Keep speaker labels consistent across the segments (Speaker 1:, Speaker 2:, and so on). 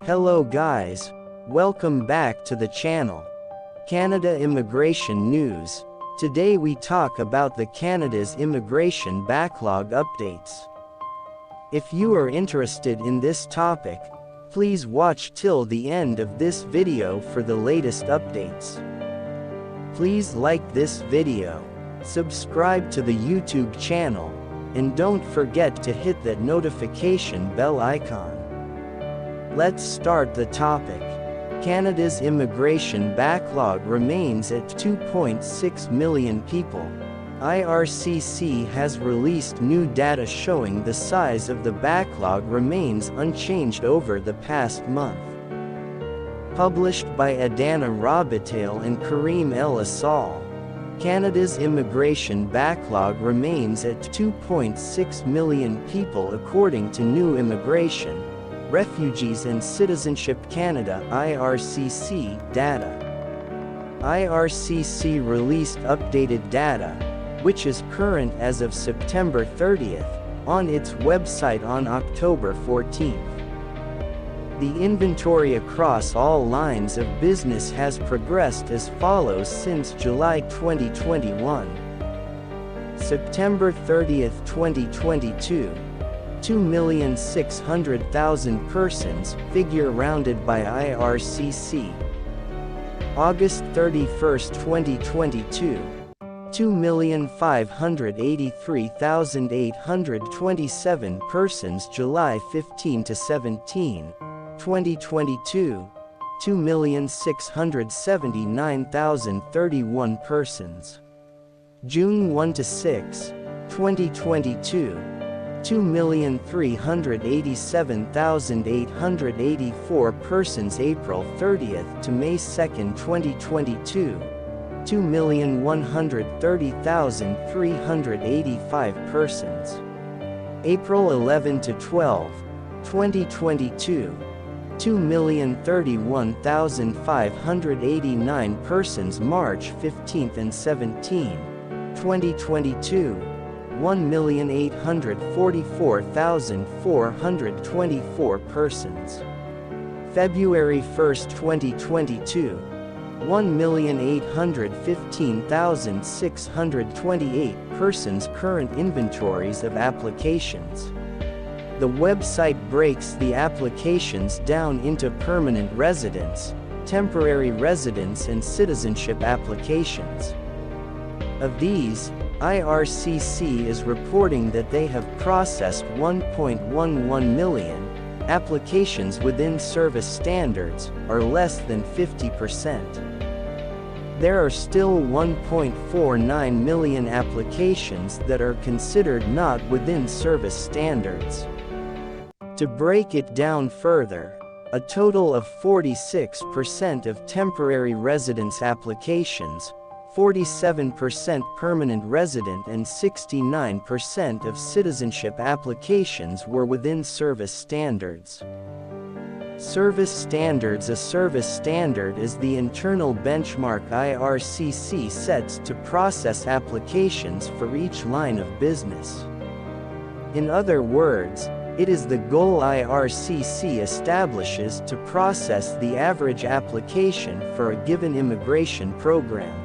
Speaker 1: Hello guys, welcome back to the channel. Canada Immigration News. Today we talk about the Canada's immigration backlog updates. If you are interested in this topic, please watch till the end of this video for the latest updates. Please like this video, subscribe to the YouTube channel, and don't forget to hit that notification bell icon. Let's start the topic. Canada's immigration backlog remains at 2.6 million people. IRCC has released new data showing the size of the backlog remains unchanged over the past month. Published by Adana Robitaille and Karim El Asal, Canada's immigration backlog remains at 2.6 million people according to New Immigration, Refugees and Citizenship Canada (IRCC) data. IRCC released updated data, which is current as of September 30th, on its website on October 14th. The inventory across all lines of business has progressed as follows since July 2021. September 30th, 2022. 2,600,000 persons, figure rounded by IRCC. August 31st, 2022. 2,583,827 persons. July 15 to 17, 2022. 2,679,031 persons. June 1 to 6, 2022. 2,387,884 persons. April 30th to May 2nd, 2022. 2,130,385 persons. April 11 to 12, 2022. 2,031,589 persons. March 15th and 17, 2022. 1,844,424 persons. February 1st, 2022. 1,815,628 persons. Current inventories of applications. The website breaks the applications down into permanent residence, temporary residence and citizenship applications. Of these, IRCC is reporting that they have processed 1.11 million applications within service standards, or less than 50%. There are still 1.49 million applications that are considered not within service standards. To break it down further, a total of 46% of temporary residence applications, 47% permanent resident and 69% of citizenship applications were within service standards. Service standards. A service standard is the internal benchmark IRCC sets to process applications for each line of business. In other words, it is the goal IRCC establishes to process the average application for a given immigration program.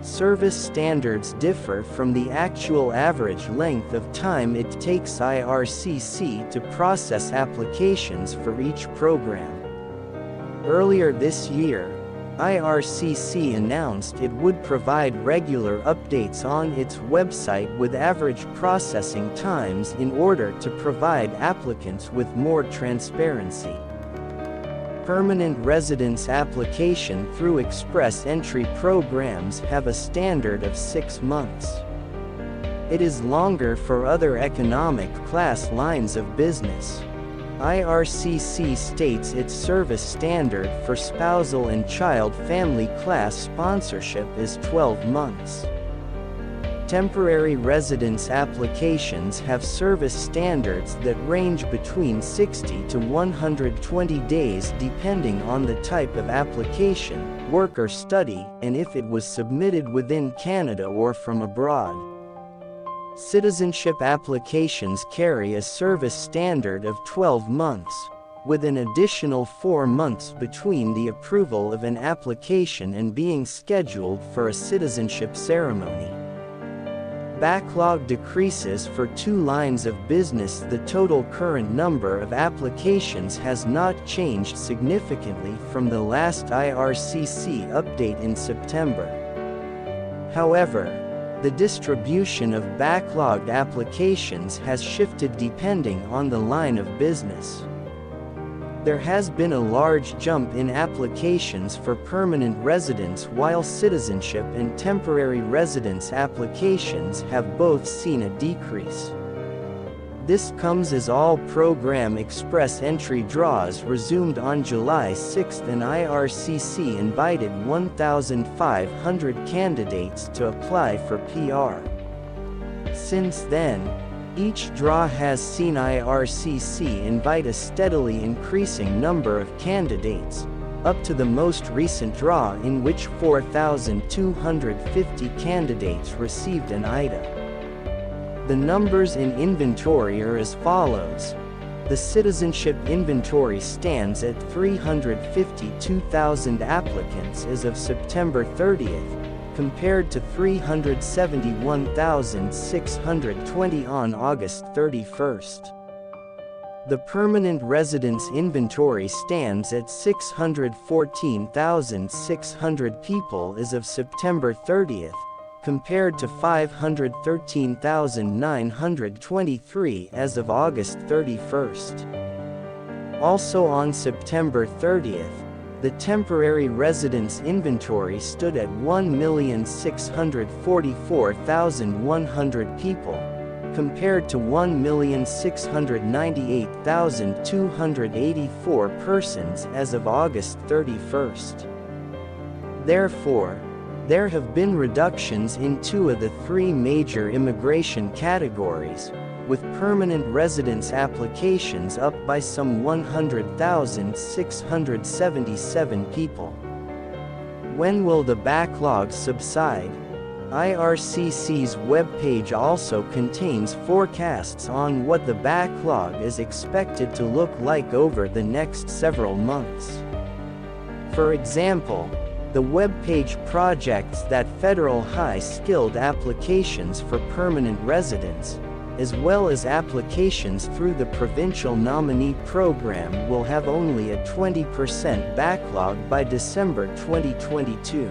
Speaker 1: Service standards differ from the actual average length of time it takes IRCC to process applications for each program. Earlier this year, IRCC announced it would provide regular updates on its website with average processing times in order to provide applicants with more transparency. Permanent residence application through express entry programs have a standard of 6 months. It is longer for other economic class lines of business. IRCC states its service standard for spousal and child family class sponsorship is 12 months. Temporary residence applications have service standards that range between 60 to 120 days depending on the type of application, work or study, and if it was submitted within Canada or from abroad. Citizenship applications carry a service standard of 12 months. with an additional 4 months between the approval of an application and being scheduled for a citizenship ceremony. Backlog decreases for 2 lines of business. The total current number of applications has not changed significantly from the last IRCC update in September. However, the distribution of backlogged applications has shifted depending on the line of business. There has been a large jump in applications for permanent residence, while citizenship and temporary residence applications have both seen a decrease. This comes as all program express entry draws resumed on July 6 and IRCC invited 1,500 candidates to apply for PR. Since then, each draw has seen IRCC invite a steadily increasing number of candidates, up to the most recent draw in which 4,250 candidates received an IDA. The numbers in inventory are as follows. The citizenship inventory stands at 352,000 applicants as of September 30th, compared to 371,620 on August 31st. The permanent residence inventory stands at 614,600 people as of September 30th, compared to 513,923 as of August 31st. Also on September 30th, the temporary residence inventory stood at 1,644,100 people, compared to 1,698,284 persons as of August 31st. Therefore, there have been reductions in 2 of the 3 major immigration categories, with permanent residence applications up by some 100,677 people. When will the backlog subside? IRCC's webpage also contains forecasts on what the backlog is expected to look like over the next several months. For example, the webpage projects that federal high-skilled applications for permanent residence, as well as applications through the provincial nominee program, will have only a 20% backlog by December 2022.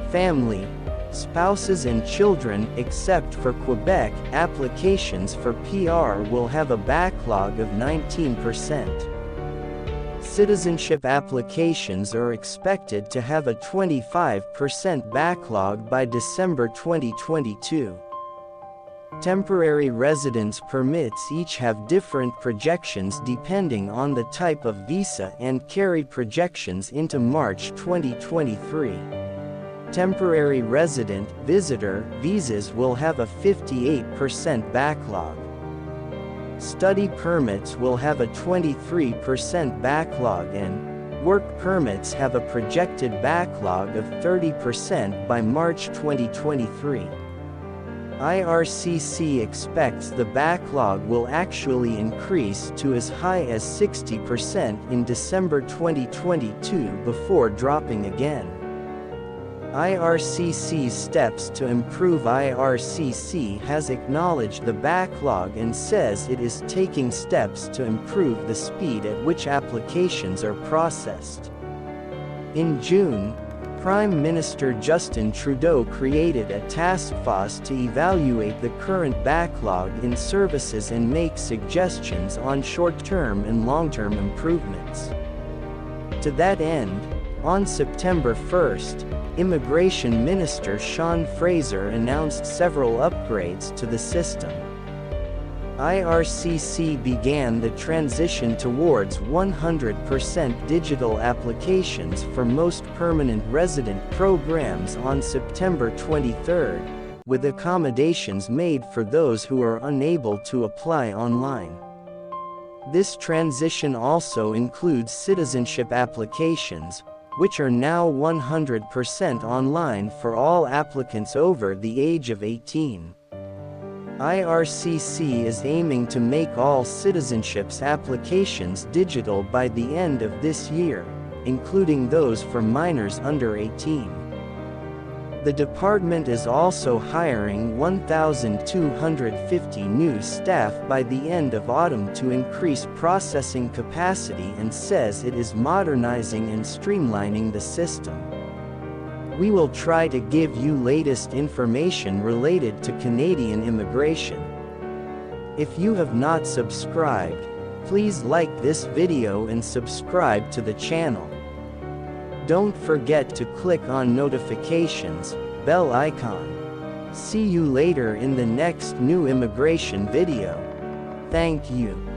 Speaker 1: Family, spouses and children, except for Quebec, applications for PR will have a backlog of 19%. Citizenship applications are expected to have a 25% backlog by December 2022. Temporary residence permits each have different projections depending on the type of visa and carry projections into March 2023. Temporary resident, visitor visas will have a 58% backlog. Study permits will have a 23% backlog and work permits have a projected backlog of 30% by March 2023. IRCC expects the backlog will actually increase to as high as 60% in December 2022 before dropping again. IRCC's steps to improve. IRCC has acknowledged the backlog and says it is taking steps to improve the speed at which applications are processed. In June, Prime Minister Justin Trudeau created a task force to evaluate the current backlog in services and make suggestions on short-term and long-term improvements. To that end, on September 1st, Immigration Minister Sean Fraser announced several upgrades to the system. IRCC began the transition towards 100% digital applications for most permanent resident programs on September 23, with accommodations made for those who are unable to apply online. This transition also includes citizenship applications, which are now 100% online for all applicants over the age of 18. IRCC is aiming to make all citizenships applications digital by the end of this year, including those for minors under 18. The department is also hiring 1,250 new staff by the end of autumn to increase processing capacity and says it is modernizing and streamlining the system. We will try to give you latest information related to Canadian immigration. If you have not subscribed, please like this video and subscribe to the channel. Don't forget to click on notifications, bell icon. See you later in the next new immigration video. Thank you.